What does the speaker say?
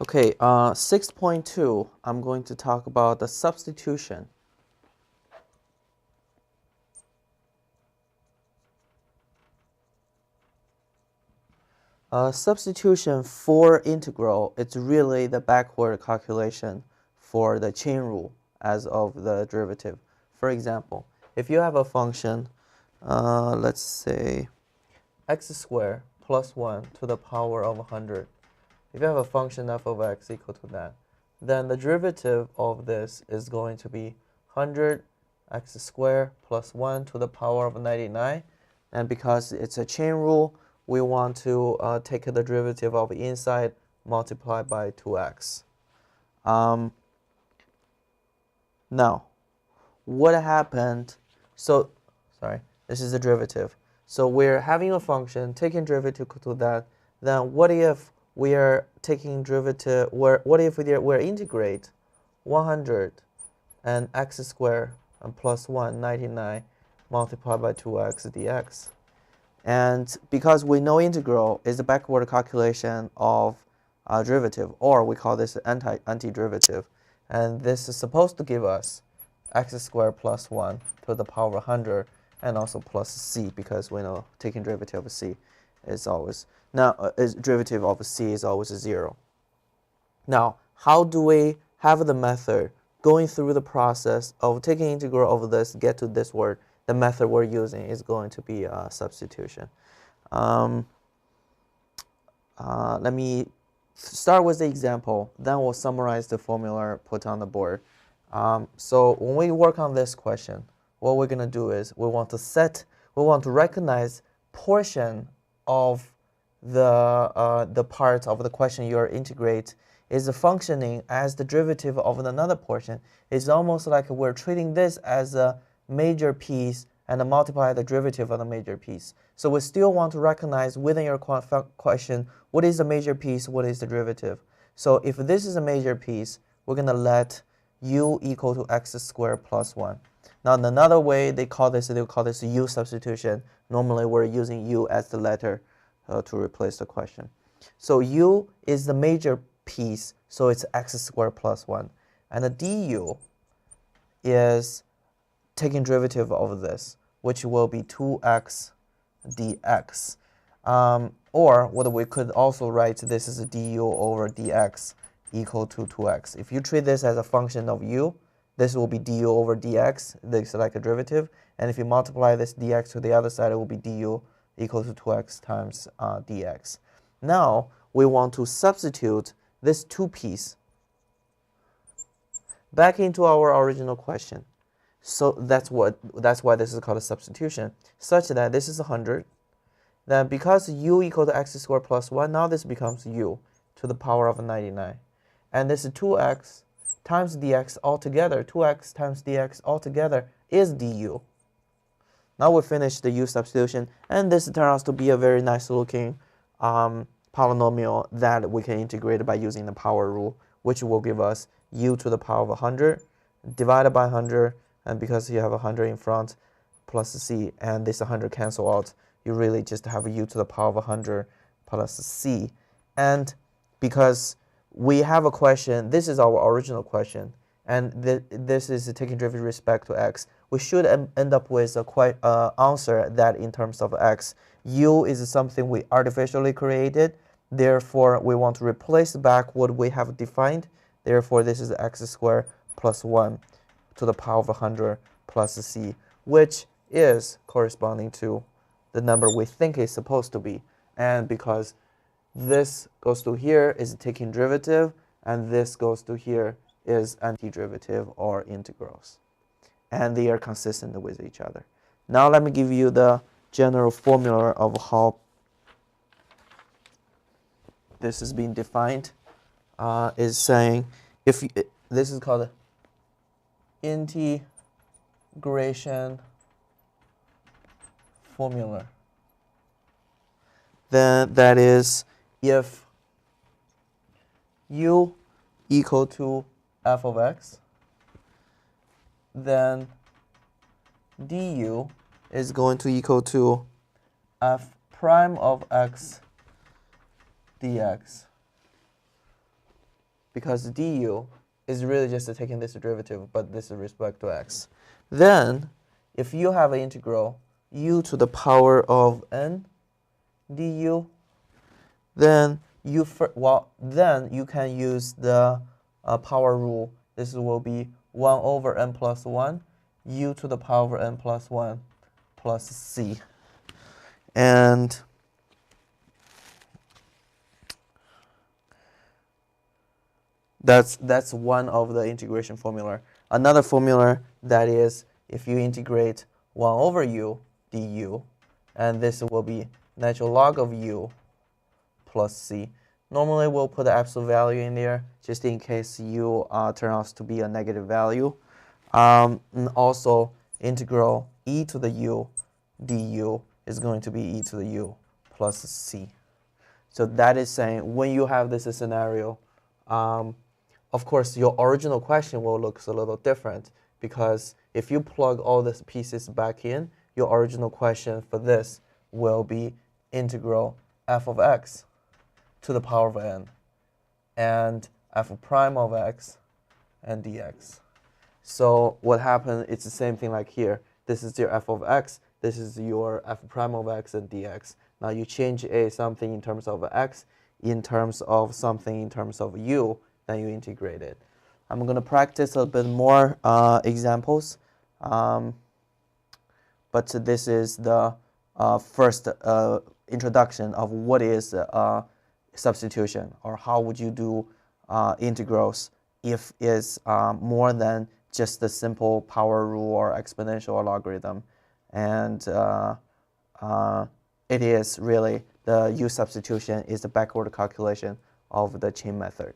Okay, 6.2, I'm going to talk about the substitution. Substitution for integral, it's really the backward calculation for the chain rule as of the derivative. For example, if you have a function, let's say x squared plus 1 to the power of 100. If you have a function f of x equal to that, then the derivative of this is going to be 100 x squared plus 1 to the power of 99. And because it's a chain rule, we want to take the derivative of inside multiplied by 2x. Now, what happened? So, sorry, this is the derivative. So we're having a function, taking derivative to that. Then what if we are taking derivative, what if we're integrate 100 and x squared and plus 1, 99 multiplied by 2x dx. And because we know integral is the backward calculation of a derivative, or we call this antiderivative. And this is supposed to give us x squared plus 1 to the power of 100 and also plus c, because we know taking derivative of c is always, derivative of c is always 0. Now, how do we have the method going through the process of taking integral of this, get to this word? The method we're using is going to be substitution. Let me start with the example, then we'll summarize the formula put on the board. So when we work on this question, what we're going to do is we want to recognize portion of the part of the question you integrate is functioning as the derivative of another portion. It's almost like we're treating this as a major piece and multiply the derivative of the major piece. So we still want to recognize within your question, what is the major piece, what is the derivative. So if this is a major piece, we're going to let u equal to x squared plus 1. Now another way they call this u substitution. Normally we're using u as the letter to replace the question. So u is the major piece, so it's x squared plus 1. And the du is taking derivative of this, which will be 2x dx. Or what we could also write, this is a du over dx equal to 2x. If you treat this as a function of u, this will be du over dx, this is like a derivative. And if you multiply this dx to the other side, it will be du equal to 2x times dx. Now, we want to substitute this two piece back into our original question. So that's why this is called a substitution, such that this is 100. Then because u equal to x squared plus 1, now this becomes u to the power of 99. And this is 2x times dx altogether. 2x times dx altogether is du. Now we finish the u substitution, and this turns out to be a very nice looking polynomial that we can integrate by using the power rule, which will give us u to the power of 100 divided by 100. And because you have 100 in front plus c, and this 100 cancel out, you really just have u to the power of 100 plus c. And because we have a question, this is our original question, and this is taking derivative with respect to x, we should end up with a answer that in terms of x, u is something we artificially created. Therefore, we want to replace back what we have defined. Therefore, this is x squared plus 1 to the power of 100 plus c, which is corresponding to the number we think it's supposed to be. And because this goes to here is taking derivative, and this goes to here is antiderivative or integrals. And they are consistent with each other. Now let me give you the general formula of how this is being defined. Is saying, this is called integration formula. Then that is if u equal to f of x, then du is going to equal to f prime of x dx. because du is really just taking this derivative, but this is respect to x. Then, if you have an integral u to the power of n du, then then you can use the power rule. This will be 1 over n plus 1, u to the power of n plus 1 plus c. And that's one of the integration formula. Another formula that is if you integrate 1 over u du, and this will be natural log of u plus c. Normally we'll put the absolute value in there just in case u turns out to be a negative value. And also integral e to the u du is going to be e to the u plus c. So that is saying when you have this scenario, of course, your original question will look a little different, because if you plug all these pieces back in, your original question for this will be integral f of x to the power of n and f prime of x and dx. So what happened, it's the same thing like here. This is your f of x, this is your f prime of x and dx. Now you change something in terms of x, in terms of something in terms of u, then you integrate it. I'm going to practice a bit more examples, but this is the first introduction of what is substitution, or how would you do integrals if it's more than just the simple power rule or exponential or logarithm. And it is really the u substitution is the backward calculation of the chain method.